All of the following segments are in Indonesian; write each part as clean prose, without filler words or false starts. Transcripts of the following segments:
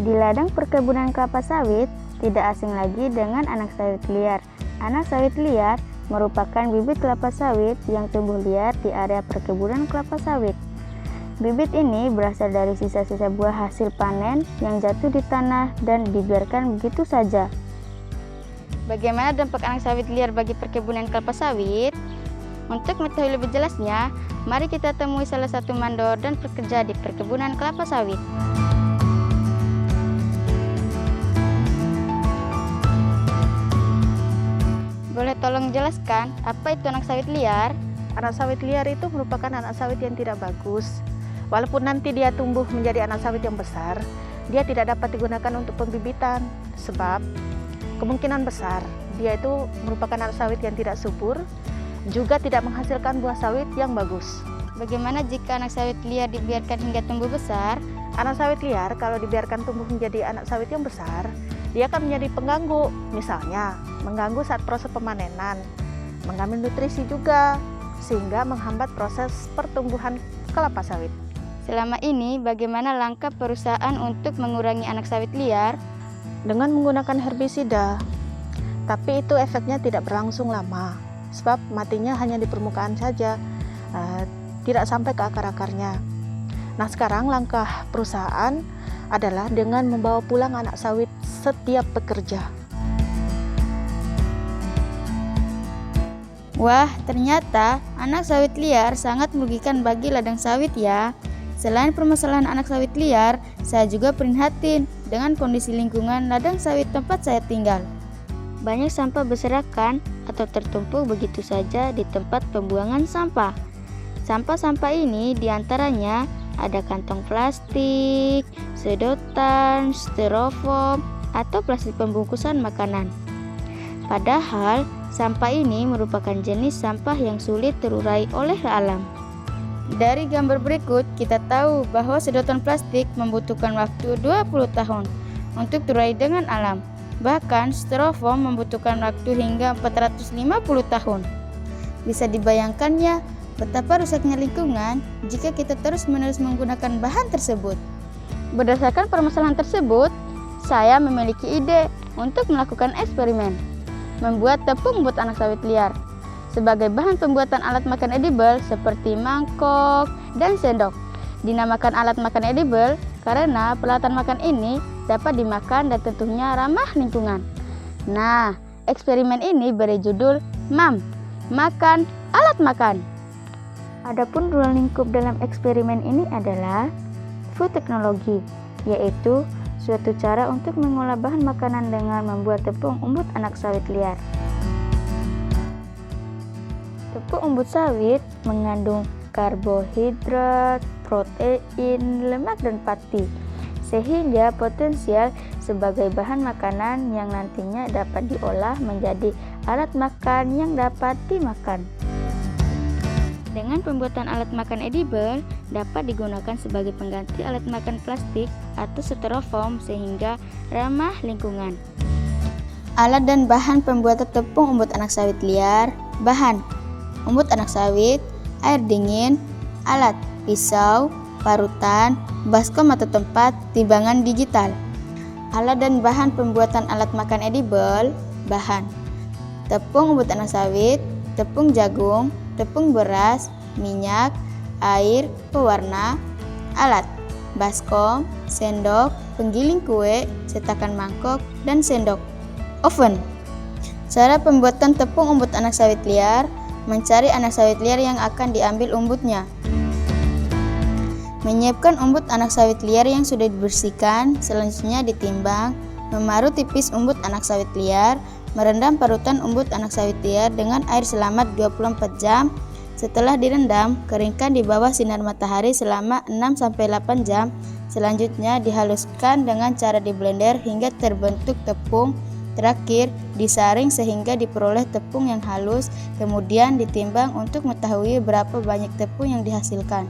Di ladang perkebunan kelapa sawit, tidak asing lagi dengan anak sawit liar. Anak sawit liar merupakan bibit kelapa sawit yang tumbuh liar di area perkebunan kelapa sawit. Bibit ini berasal dari sisa-sisa buah hasil panen yang jatuh di tanah dan dibiarkan begitu saja. Bagaimana dampak anak sawit liar bagi perkebunan kelapa sawit? Untuk mengetahui lebih jelasnya, mari kita temui salah satu mandor dan pekerja di perkebunan kelapa sawit. Boleh tolong jelaskan apa itu anak sawit liar? Anak sawit liar itu merupakan anak sawit yang tidak bagus. Walaupun nanti dia tumbuh menjadi anak sawit yang besar, dia tidak dapat digunakan untuk pembibitan. Sebab kemungkinan besar dia itu merupakan anak sawit yang tidak subur, juga tidak menghasilkan buah sawit yang bagus. Bagaimana jika anak sawit liar dibiarkan hingga tumbuh besar? Anak sawit liar kalau dibiarkan tumbuh menjadi anak sawit yang besar, dia akan menjadi pengganggu. Misalnya, mengganggu saat proses pemanenan, mengambil nutrisi juga, sehingga menghambat proses pertumbuhan kelapa sawit. Selama ini, bagaimana langkah perusahaan untuk mengurangi anak sawit liar? Dengan menggunakan herbisida, tapi itu efeknya tidak berlangsung lama, sebab matinya hanya di permukaan saja, tidak sampai ke akar-akarnya. Nah, sekarang langkah perusahaan adalah dengan membawa pulang anak sawit setiap pekerja. Wah, ternyata anak sawit liar sangat merugikan bagi ladang sawit ya. Selain permasalahan anak sawit liar, saya juga prihatin dengan kondisi lingkungan ladang sawit tempat saya tinggal. Banyak sampah berserakan atau tertumpuk begitu saja di tempat pembuangan sampah. Sampah-sampah ini diantaranya ada kantong plastik, sedotan, styrofoam, atau plastik pembungkusan makanan. Padahal, sampah ini merupakan jenis sampah yang sulit terurai oleh alam. Dari gambar berikut, kita tahu bahwa sedotan plastik membutuhkan waktu 20 tahun untuk terurai dengan alam. Bahkan, styrofoam membutuhkan waktu hingga 450 tahun. Bisa dibayangkannya betapa rusaknya lingkungan jika kita terus-menerus menggunakan bahan tersebut. Berdasarkan permasalahan tersebut, saya memiliki ide untuk melakukan eksperimen, membuat tepung buat anak sawit liar sebagai bahan pembuatan alat makan edible seperti mangkok dan sendok. Dinamakan alat makan edible karena peralatan makan ini dapat dimakan dan tentunya ramah lingkungan. Nah, eksperimen ini beri judul MAM, Makan Alat Makan. Adapun ruang lingkup dalam eksperimen ini adalah food teknologi, yaitu suatu cara untuk mengolah bahan makanan dengan membuat tepung umbut anak sawit liar. Tepung umbut sawit mengandung karbohidrat, protein, lemak, dan pati, sehingga potensial sebagai bahan makanan yang nantinya dapat diolah menjadi alat makan yang dapat dimakan. Dengan pembuatan alat makan edible dapat digunakan sebagai pengganti alat makan plastik atau styrofoam sehingga ramah lingkungan. Alat dan bahan pembuatan tepung umbut anak sawit liar. Bahan: umbut anak sawit, air dingin, alat, pisau, parutan, baskom atau tempat timbangan digital. Alat dan bahan pembuatan alat makan edible. Bahan: tepung umbut anak sawit, tepung jagung, tepung beras, minyak, air, pewarna. Alat: baskom, sendok, penggiling kue, cetakan mangkok, dan sendok. Oven. Cara pembuatan tepung umbut anak sawit liar: mencari anak sawit liar yang akan diambil umbutnya. Menyiapkan umbut anak sawit liar yang sudah dibersihkan, selanjutnya ditimbang, memarut tipis umbut anak sawit liar, Merendam parutan umbut anak sawit liar dengan air selama 24 jam. Setelah direndam, keringkan di bawah sinar matahari selama 6-8 jam. Selanjutnya dihaluskan dengan cara diblender hingga terbentuk tepung. Terakhir, disaring sehingga diperoleh tepung yang halus, kemudian ditimbang untuk mengetahui berapa banyak tepung yang dihasilkan.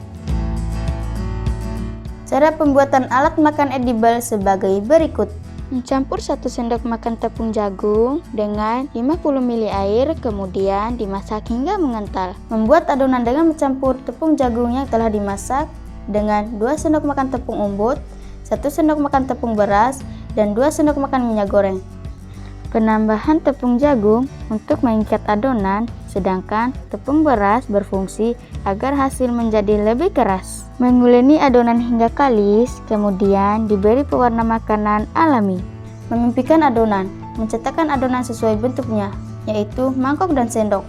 Cara pembuatan alat makan edible sebagai berikut. Mencampur 1 sendok makan tepung jagung dengan 50 ml air, kemudian dimasak hingga mengental. Membuat adonan dengan mencampur tepung jagung yang telah dimasak dengan 2 sendok makan tepung umbut, 1 sendok makan tepung beras, dan 2 sendok makan minyak goreng. Penambahan tepung jagung untuk mengikat adonan, sedangkan tepung beras berfungsi agar hasil menjadi lebih keras. Menguleni adonan hingga kalis, kemudian diberi pewarna makanan alami. Memimpikan adonan, mencetakkan adonan sesuai bentuknya, yaitu mangkok dan sendok.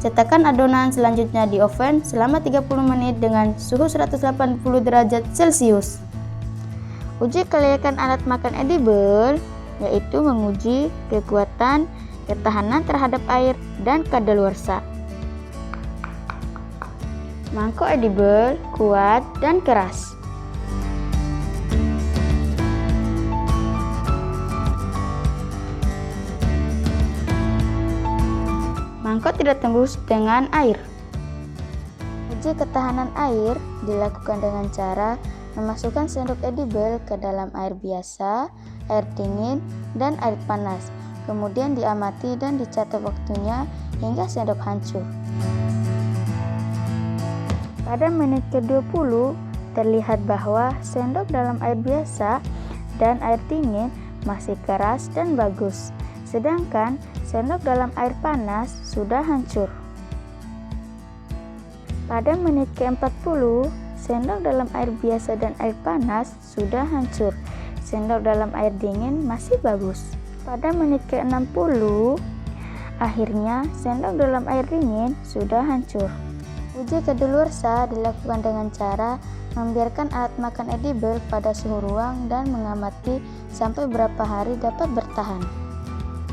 Cetakkan adonan selanjutnya di oven selama 30 menit dengan suhu 180 derajat Celcius. Uji kelayakan alat makan edible, yaitu menguji kekuatan, ketahanan terhadap air, dan kadaluarsa. Mangkok edible kuat dan keras. Mangkok tidak tembus dengan air. Uji ketahanan air dilakukan dengan cara memasukkan sendok edible ke dalam air biasa, air dingin, dan air panas. Kemudian diamati dan dicatat waktunya hingga sendok hancur. Pada menit ke-20, terlihat bahwa sendok dalam air biasa dan air dingin masih keras dan bagus, sedangkan sendok dalam air panas sudah hancur. Pada menit ke-40, sendok dalam air biasa dan air panas sudah hancur, sendok dalam air dingin masih bagus. Pada menit ke-60, akhirnya sendok dalam air dingin sudah hancur. Uji kadaluarsa dilakukan dengan cara membiarkan alat makan edible pada suhu ruang dan mengamati sampai berapa hari dapat bertahan.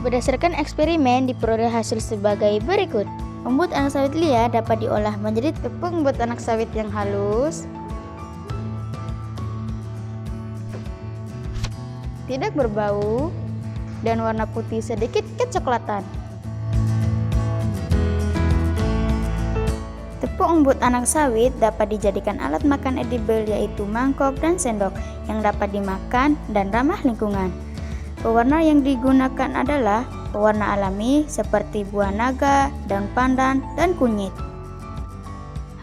Berdasarkan eksperimen diperoleh hasil sebagai berikut. Umbut anak sawit liar dapat diolah menjadi tepung umbut anak sawit yang halus, tidak berbau, dan warna putih sedikit kecoklatan. Tepung umbut anak sawit dapat dijadikan alat makan edible, yaitu mangkok dan sendok yang dapat dimakan dan ramah lingkungan. Pewarna yang digunakan adalah pewarna alami seperti buah naga, daun pandan, dan kunyit.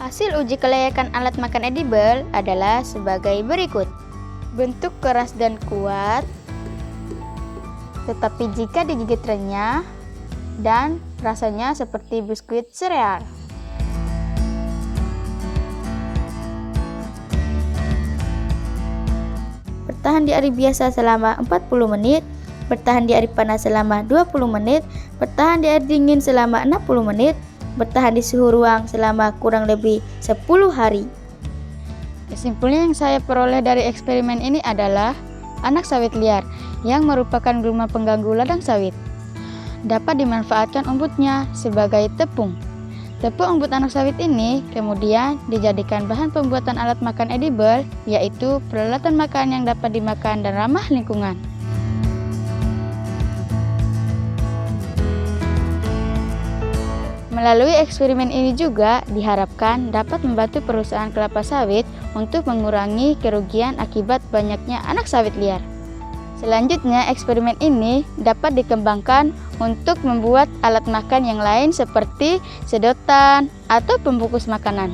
Hasil uji kelayakan alat makan edible adalah sebagai berikut. Bentuk keras dan kuat, tetapi jika digigit renyah, dan rasanya seperti biskuit sereal. Bertahan di air biasa selama 40 menit, bertahan di air panas selama 20 menit, bertahan di air dingin selama 60 menit, bertahan di suhu ruang selama kurang lebih 10 hari. Kesimpulan yang saya peroleh dari eksperimen ini adalah anak sawit liar yang merupakan gulma pengganggu ladang sawit. Dapat dimanfaatkan umbutnya sebagai tepung. Tepung umbut anak sawit ini kemudian dijadikan bahan pembuatan alat makan edible, yaitu peralatan makan yang dapat dimakan dan ramah lingkungan. Melalui eksperimen ini juga diharapkan dapat membantu perusahaan kelapa sawit untuk mengurangi kerugian akibat banyaknya anak sawit liar. Selanjutnya, eksperimen ini dapat dikembangkan untuk membuat alat makan yang lain seperti sedotan atau pembungkus makanan.